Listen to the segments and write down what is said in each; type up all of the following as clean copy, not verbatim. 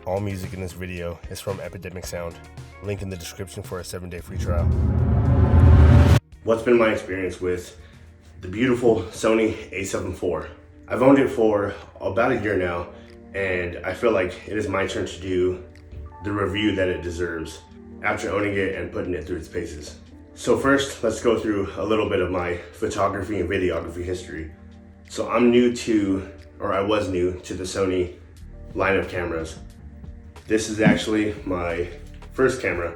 All music in this video is from Epidemic Sound. Link in the description for a 7-day free trial. What's been my experience with the beautiful Sony A7iv? I've owned it for about a year now, and I feel like it is my turn to do the review that it deserves after owning it and putting it through its paces. So first, let's go through a little bit of my photography and videography history. So I was new to the Sony line of cameras. This is actually my first camera.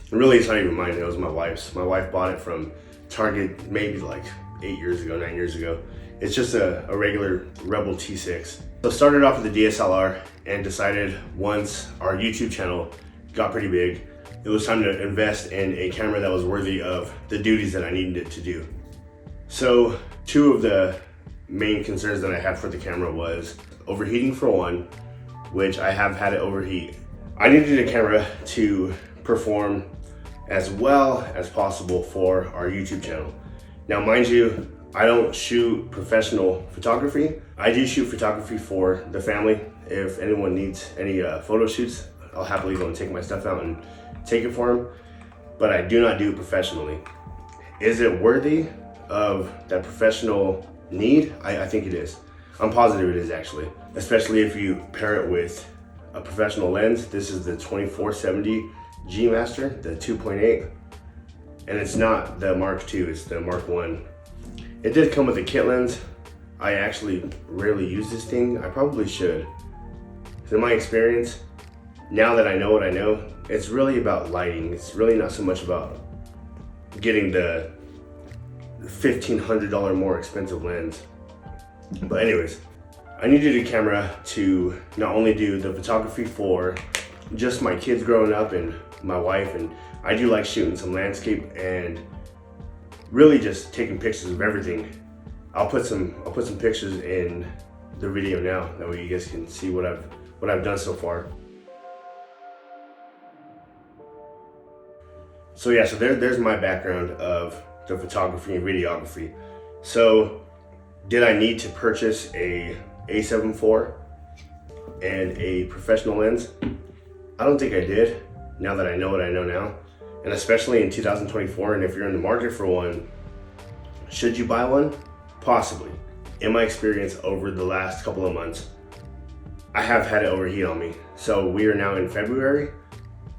Really, it's not even mine, it was my wife's. My wife bought it from Target maybe like 9 years ago. It's just a regular Rebel T6. So started off with the DSLR and decided once our YouTube channel got pretty big, it was time to invest in a camera that was worthy of the duties that I needed it to do. So two of the main concerns that I had for the camera was overheating for one, which I have had it overheat. I needed a camera to perform as well as possible for our YouTube channel. Now, mind you, I don't shoot professional photography. I do shoot photography for the family. If anyone needs any photo shoots, I'll happily go and take my stuff out and take it for them, but I do not do it professionally. Is it worthy of that professional need? I think it is. I'm positive it is actually, especially if you pair it with a professional lens. This is the 2470 G Master, the 2.8, and it's not the Mark II, it's the Mark I. It did come with a kit lens. I actually rarely use this thing. I probably should. So in my experience, now that I know what I know, it's really about lighting. It's really not so much about getting the $1,500 more expensive lens. But anyways, I needed a camera to not only do the photography for just my kids growing up and my wife, and I do like shooting some landscape and really just taking pictures of everything. I'll put some pictures in the video now, that way you guys can see what I've done so far. So yeah, so there's my background of the photography and videography. So did I need to purchase a A7iv and a professional lens? I don't think I did, now that I know what I know now. And especially in 2024, and if you're in the market for one, should you buy one? Possibly. In my experience over the last couple of months, I have had it overheat on me. So we are now in February.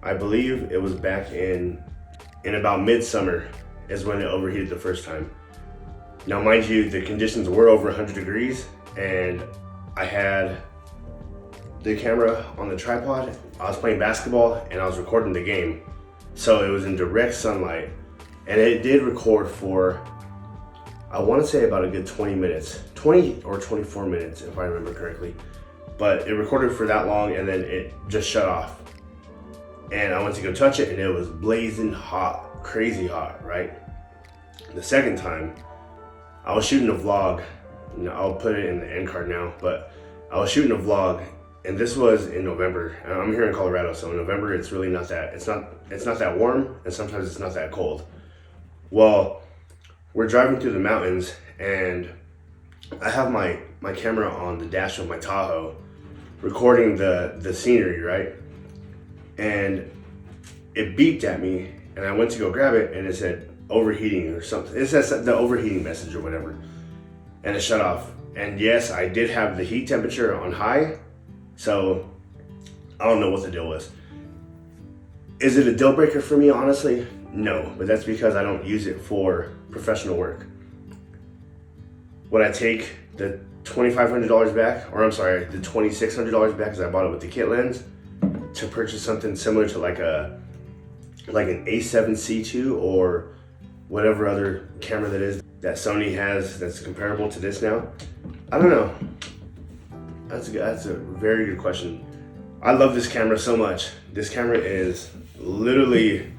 I believe it was back in about midsummer is when it overheated the first time. Now, mind you, the conditions were over 100 degrees, and I had the camera on the tripod. I was playing basketball and I was recording the game. So it was in direct sunlight, and it did record for, I want to say about a good 20 minutes, 20 or 24 minutes if I remember correctly. But it recorded for that long and then it just shut off. And I went to go touch it and it was blazing hot, crazy hot, right? The second time, I was shooting a vlog. I'll put it in the end card now, but I was shooting a vlog, and this was in November. I'm here in Colorado, so in November it's really not that, it's not that warm, and sometimes it's not that cold. Well, we're driving through the mountains, and I have my camera on the dash of my Tahoe, recording the scenery, right? And it beeped at me, and I went to go grab it, and it said overheating or something. It says the overheating message or whatever, and it shut off. And yes, I did have the heat temperature on high, so I don't know what the deal was. Is it a deal breaker for me? Honestly, no, but that's because I don't use it for professional work. Would I take the $2,500 back, or I'm sorry, the $2,600 back, because I bought it with the kit lens, to purchase something similar to like an A7C2 or whatever other camera that is that Sony has that's comparable to this now? I don't know. That's a very good question. I love this camera so much. This camera is literally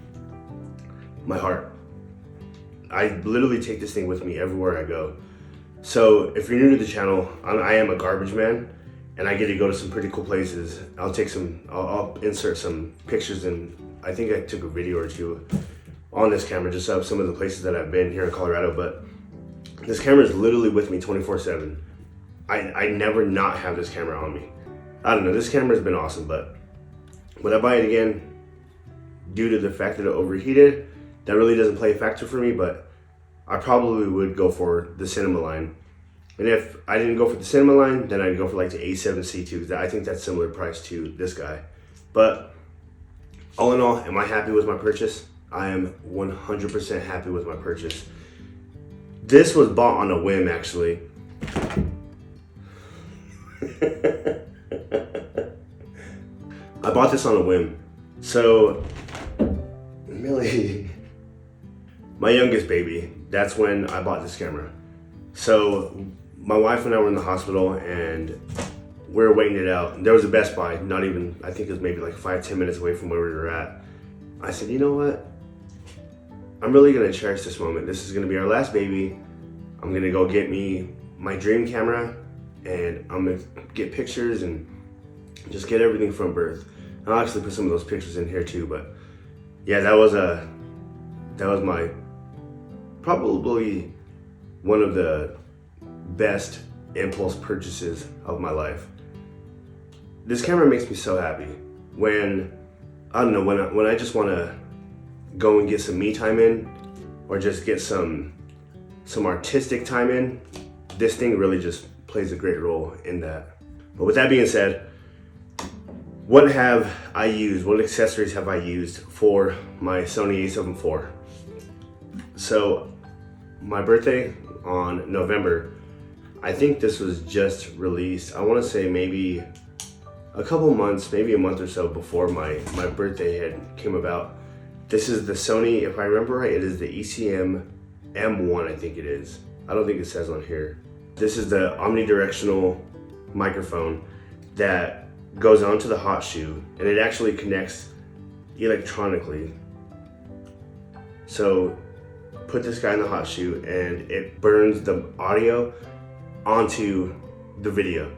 my heart. I literally take this thing with me everywhere I go. So if you're new to the channel, I am a garbage man, and I get to go to some pretty cool places. I'll insert some pictures, and I think I took a video or two on this camera just of some of the places that I've been here in Colorado, but this camera is literally with me 24/7. I never not have this camera on me. I don't know, this camera has been awesome, but Would I buy it again due to the fact that it overheated? That really doesn't play a factor for me, but I probably would go for the cinema line. And if I didn't go for the cinema line, then I'd go for like the A7C2, because I think that's similar price to this guy. But all in all, am I happy with my purchase? I am 100% happy with my purchase. This was bought on a whim, actually. I bought this on a whim. So, Millie, my youngest baby, that's when I bought this camera. So, my wife and I were in the hospital and we were waiting it out. There was a Best Buy, not even, I think it was maybe like 5-10 minutes away from where we were at. I said, you know what? I'm really gonna cherish this moment. This is gonna be our last baby. I'm gonna go get me my dream camera and I'm gonna get pictures and just get everything from birth. I'll actually put some of those pictures in here too, but yeah, that was my probably one of the best impulse purchases of my life. This camera makes me so happy when, I don't know, when I just want to go and get some me time in, or just get some artistic time in. This thing really just plays a great role in that. But with that being said, what have I used? What accessories have I used for my Sony A7 IV? So my birthday on November, I think this was just released. I want to say maybe a couple months, maybe a month or so before my birthday had came about. This is the Sony, if I remember right, it is the ECM M1, I think it is. I don't think it says on here. This is the omnidirectional microphone that goes onto the hot shoe, and it actually connects electronically. So put this guy in the hot shoe and it burns the audio onto the video.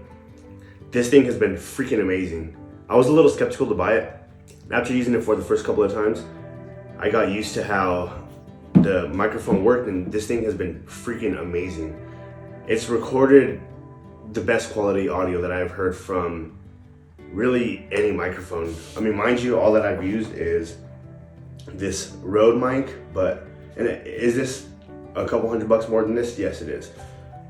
This thing has been freaking amazing. I was a little skeptical to buy it. After using it for the first couple of times, I got used to how the microphone worked, and this thing has been freaking amazing. It's recorded the best quality audio that I've heard from really any microphone. I mean, mind you, all that I've used is this Rode mic, and is this a couple $100 more than this? Yes, it is.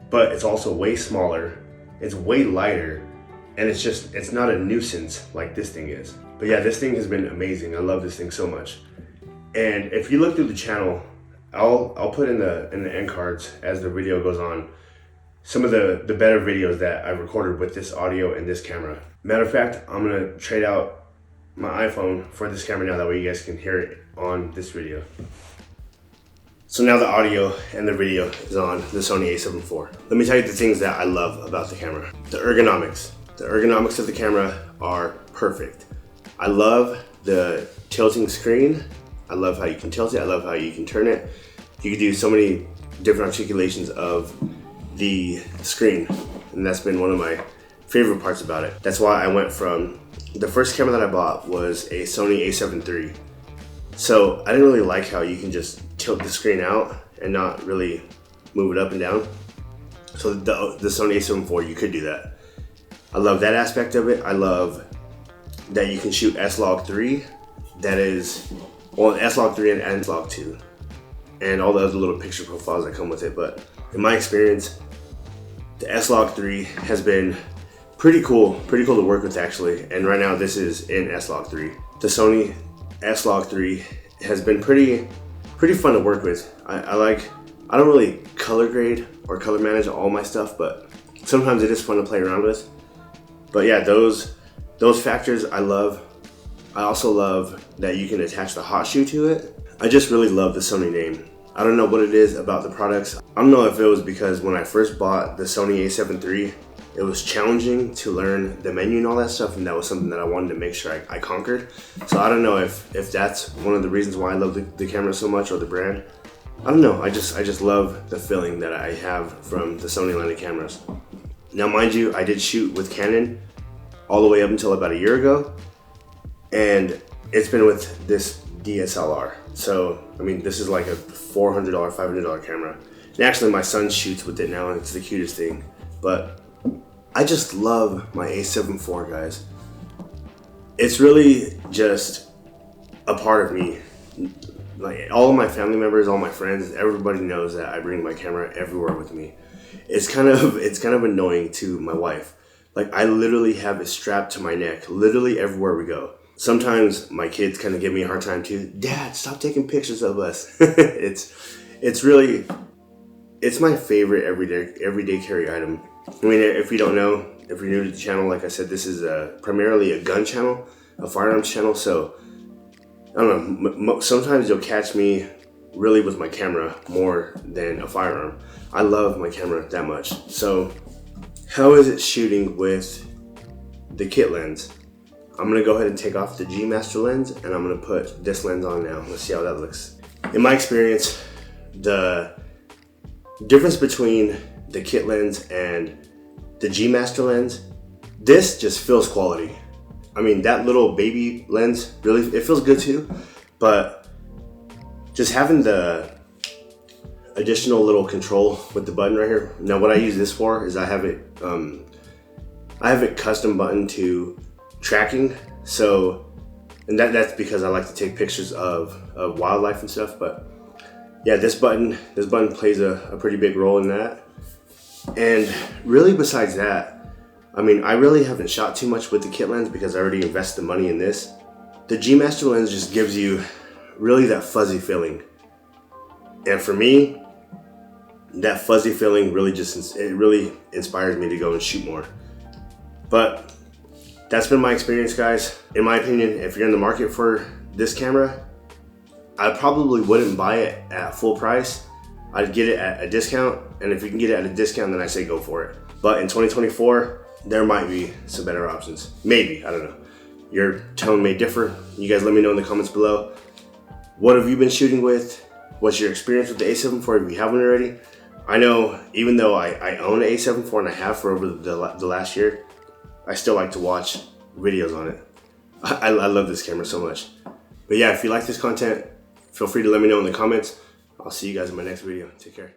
But it's also way smaller, it's way lighter, and it's not a nuisance like this thing is. But yeah, this thing has been amazing. I love this thing so much. And if you look through the channel, I'll put in the end cards as the video goes on some of the better videos that I've recorded with this audio and this camera. Matter of fact, I'm gonna trade out my iPhone for this camera now, that way you guys can hear it on this video. So now the audio and the video is on the Sony A7 IV. Let me tell you the things that I love about the camera. The ergonomics. The ergonomics of the camera are perfect. I love the tilting screen. I love how you can tilt it. I love how you can turn it. You can do so many different articulations of the screen, and that's been one of my favorite parts about it. That's why I went from, the first camera that I bought was a Sony A7 III. So I didn't really like how you can just tilt the screen out and not really move it up and down. So the Sony A7 IV, you could do that. I love that aspect of it. I love that you can shoot S-Log3. That is, well, S-Log3 and S-Log2, and all the other little picture profiles that come with it. But in my experience, the S-Log3 has been pretty cool to work with actually. And right now this is in S-Log3. The Sony S-Log3 has been pretty fun to work with. I don't really color grade or color manage all my stuff, but sometimes it is fun to play around with. But yeah, those factors I love. I also love that you can attach the hot shoe to it. I just really love the Sony name. I don't know what it is about the products. I don't know if it was because when I first bought the Sony A7 III, it was challenging to learn the menu and all that stuff, and that was something that I wanted to make sure I conquered. So I don't know if that's one of the reasons why I love the camera so much, or the brand. I don't know, I just love the feeling that I have from the Sony line of cameras. Now mind you, I did shoot with Canon all the way up until about a year ago, and it's been with this DSLR. So, I mean, this is like a $400, $500 camera. And actually my son shoots with it now, and it's the cutest thing. But I just love my A7 IV, guys. it's really just a part of me. Like all of my family members, all my friends, everybody knows that I bring my camera everywhere with me. It's kind of annoying to my wife. Like I literally have it strapped to my neck, literally everywhere we go. Sometimes my kids kind of give me a hard time too. Dad, stop taking pictures of us. It's really, it's my favorite everyday carry item. I mean, if you don't know, if you're new to the channel, like I said, this is primarily a gun channel, a firearms channel. So I don't know, sometimes you'll catch me really with my camera more than a firearm. I love my camera that much. So how is it shooting with the kit lens? I'm gonna go ahead and take off the G Master lens and I'm gonna put this lens on now. Let's see how that looks. In my experience, the difference between the kit lens and the G Master lens, this just feels quality. I mean, that little baby lens, really, it feels good too, but just having the additional little control with the button right here. Now what I use this for is I have it custom buttoned to tracking. So, and that's because I like to take pictures of wildlife and stuff, but yeah, this button plays a pretty big role in that. And really besides that, I mean, I really haven't shot too much with the kit lens because I already invested the money in this. The G Master lens just gives you really that fuzzy feeling. And for me, that fuzzy feeling really really inspires me to go and shoot more. But that's been my experience, guys. In my opinion, if you're in the market for this camera, I probably wouldn't buy it at full price. I'd get it at a discount, and if you can get it at a discount, then I say go for it. But in 2024, there might be some better options. Maybe, I don't know. Your tone may differ. You guys let me know in the comments below. What have you been shooting with? What's your experience with the A7 IV if you haven't already? I know, even though I own an A7 IV and I have for over the last year, I still like to watch videos on it. I love this camera so much. But yeah, if you like this content, feel free to let me know in the comments. I'll see you guys in my next video. Take care.